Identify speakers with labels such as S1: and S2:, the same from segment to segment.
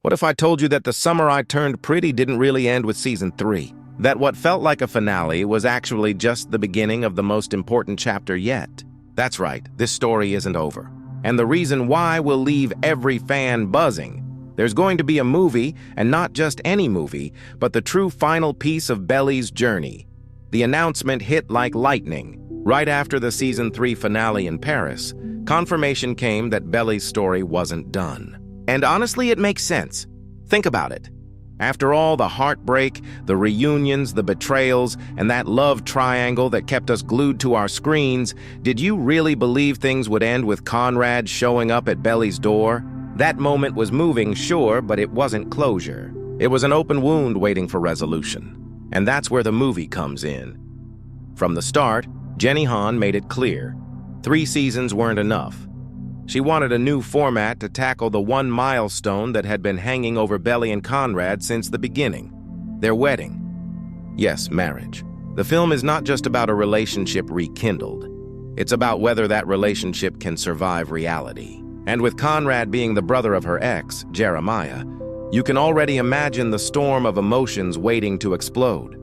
S1: What if I told you that The Summer I Turned Pretty didn't really end with Season 3? That what felt like a finale was actually just the beginning of the most important chapter yet? That's right, this story isn't over. And the reason why will leave every fan buzzing. There's going to be a movie, and not just any movie, but the true final piece of Belly's journey. The announcement hit like lightning. Right after the Season 3 finale in Paris, confirmation came that Belly's story wasn't done. And honestly, it makes sense. Think about it. After all the heartbreak, the reunions, the betrayals, and that love triangle that kept us glued to our screens, did you really believe things would end with Conrad showing up at Belly's door? That moment was moving, sure, but it wasn't closure. It was an open wound waiting for resolution. And that's where the movie comes in. From the start, Jenny Han made it clear. 3 seasons weren't enough. She wanted a new format to tackle the one milestone that had been hanging over Belly and Conrad since the beginning: their wedding. Yes, marriage. The film is not just about a relationship rekindled. It's about whether that relationship can survive reality. And with Conrad being the brother of her ex, Jeremiah, you can already imagine the storm of emotions waiting to explode.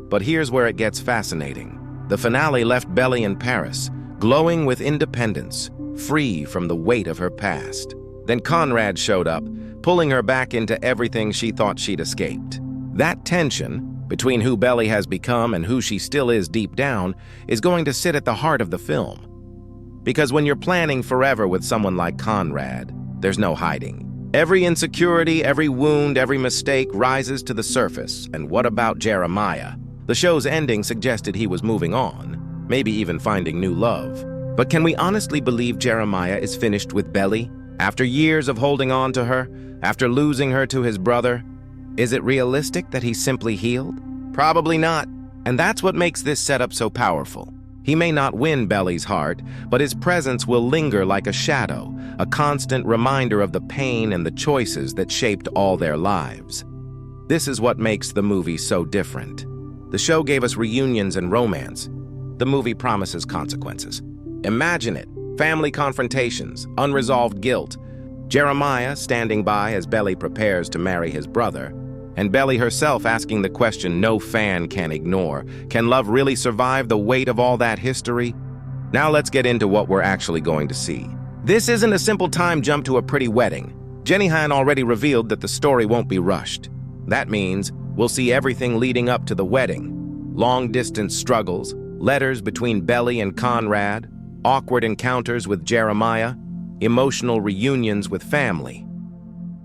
S1: But here's where it gets fascinating. The finale left Belly in Paris, glowing with independence, free from the weight of her past. Then Conrad showed up, pulling her back into everything she thought she'd escaped. That tension, between who Belly has become and who she still is deep down, is going to sit at the heart of the film. Because when you're planning forever with someone like Conrad, there's no hiding. Every insecurity, every wound, every mistake rises to the surface. And what about Jeremiah? The show's ending suggested he was moving on, maybe even finding new love. But can we honestly believe Jeremiah is finished with Belly? After years of holding on to her, after losing her to his brother, is it realistic that he's simply healed? Probably not. And that's what makes this setup so powerful. He may not win Belly's heart, but his presence will linger like a shadow, a constant reminder of the pain and the choices that shaped all their lives. This is what makes the movie so different. The show gave us reunions and romance. The movie promises consequences. Imagine it. Family confrontations, unresolved guilt, Jeremiah standing by as Belly prepares to marry his brother, and Belly herself asking the question no fan can ignore: can love really survive the weight of all that history? Now let's get into what we're actually going to see. This isn't a simple time jump to a pretty wedding. Jenny Han already revealed that the story won't be rushed. That means we'll see everything leading up to the wedding. Long-distance struggles, letters between Belly and Conrad, awkward encounters with Jeremiah, emotional reunions with family.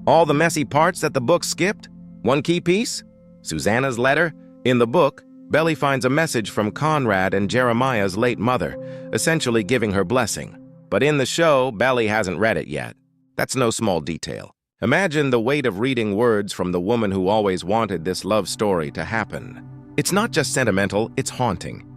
S1: All the messy parts that the book skipped? One key piece? Susanna's letter? In the book, Belly finds a message from Conrad and Jeremiah's late mother, essentially giving her blessing. But in the show, Belly hasn't read it yet. That's no small detail. Imagine the weight of reading words from the woman who always wanted this love story to happen. It's not just sentimental, it's haunting.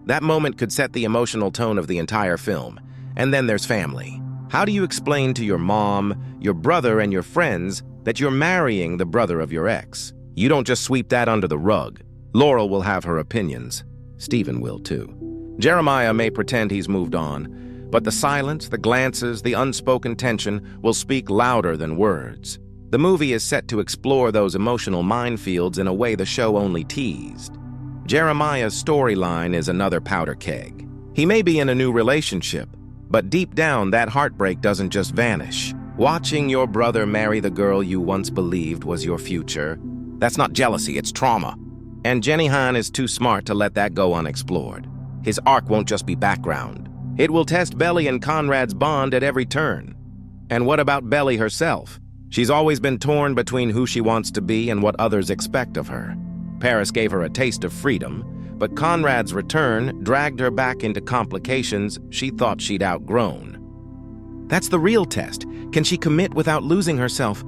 S1: That moment could set the emotional tone of the entire film. And then there's family. How do you explain to your mom, your brother, and your friends that you're marrying the brother of your ex? You don't just sweep that under the rug. Laurel will have her opinions. Stephen will too. Jeremiah may pretend he's moved on, but the silence, the glances, the unspoken tension will speak louder than words. The movie is set to explore those emotional minefields in a way the show only teased. Jeremiah's storyline is another powder keg. He may be in a new relationship, but deep down that heartbreak doesn't just vanish. Watching your brother marry the girl you once believed was your future, that's not jealousy, it's trauma. And Jenny Han is too smart to let that go unexplored. His arc won't just be background. It will test Belly and Conrad's bond at every turn. And what about Belly herself? She's always been torn between who she wants to be and what others expect of her. Paris gave her a taste of freedom, but Conrad's return dragged her back into complications she thought she'd outgrown. That's the real test. Can she commit without losing herself?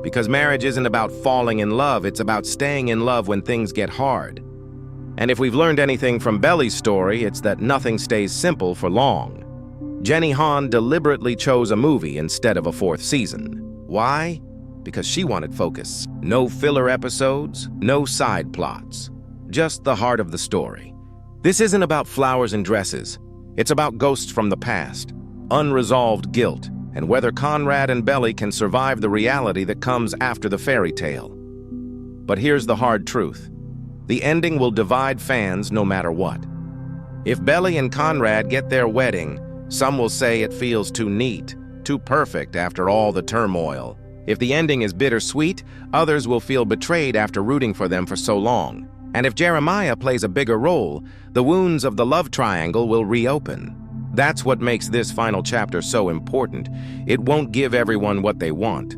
S1: Because marriage isn't about falling in love, it's about staying in love when things get hard. And if we've learned anything from Belly's story, it's that nothing stays simple for long. Jenny Han deliberately chose a movie instead of a 4th season. Why? Because she wanted focus. No filler episodes, no side plots. Just the heart of the story. This isn't about flowers and dresses. It's about ghosts from the past, unresolved guilt, and whether Conrad and Belly can survive the reality that comes after the fairy tale. But here's the hard truth. The ending will divide fans no matter what. If Belly and Conrad get their wedding, some will say it feels too neat, too perfect after all the turmoil. If the ending is bittersweet, others will feel betrayed after rooting for them for so long. And if Jeremiah plays a bigger role, the wounds of the love triangle will reopen. That's what makes this final chapter so important. It won't give everyone what they want.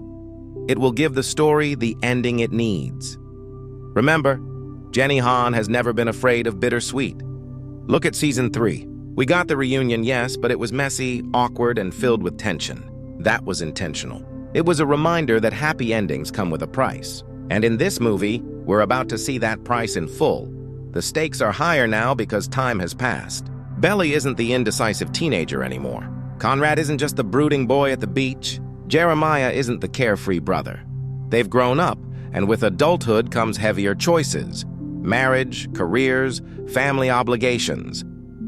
S1: It will give the story the ending it needs. Remember, Jenny Han has never been afraid of bittersweet. Look at season 3. We got the reunion, yes, but it was messy, awkward, and filled with tension. That was intentional. It was a reminder that happy endings come with a price. And in this movie, we're about to see that price in full. The stakes are higher now because time has passed. Belly isn't the indecisive teenager anymore. Conrad isn't just the brooding boy at the beach. Jeremiah isn't the carefree brother. They've grown up, and with adulthood comes heavier choices. Marriage, careers, family obligations.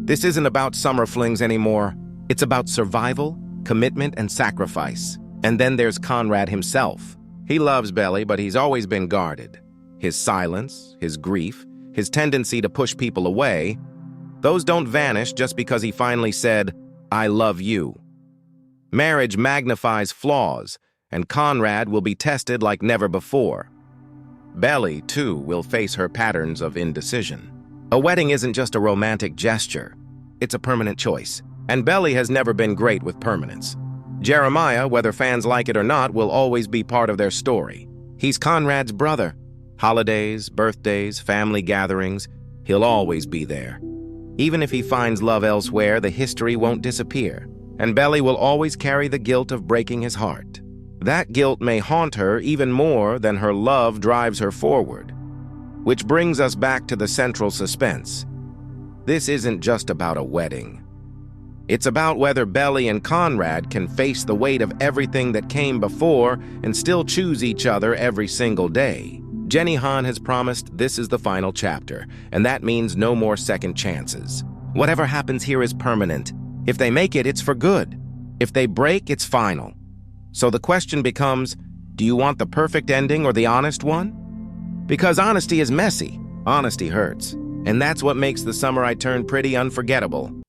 S1: This isn't about summer flings anymore. It's about survival, commitment, and sacrifice. And then there's Conrad himself. He loves Belly, but he's always been guarded. His silence, his grief, his tendency to push people away, those don't vanish just because he finally said, "I love you." Marriage magnifies flaws, and Conrad will be tested like never before. Belly, too, will face her patterns of indecision. A wedding isn't just a romantic gesture. It's a permanent choice, and Belly has never been great with permanence. Jeremiah, whether fans like it or not, will always be part of their story. He's Conrad's brother. Holidays, birthdays, family gatherings, he'll always be there. Even if he finds love elsewhere, the history won't disappear, and Belly will always carry the guilt of breaking his heart. That guilt may haunt her even more than her love drives her forward. Which brings us back to the central suspense. This isn't just about a wedding. It's about whether Belly and Conrad can face the weight of everything that came before and still choose each other every single day. Jenny Han has promised this is the final chapter, and that means no more second chances. Whatever happens here is permanent. If they make it, it's for good. If they break, it's final. So the question becomes, do you want the perfect ending or the honest one? Because honesty is messy, honesty hurts, and that's what makes The Summer I Turned Pretty unforgettable.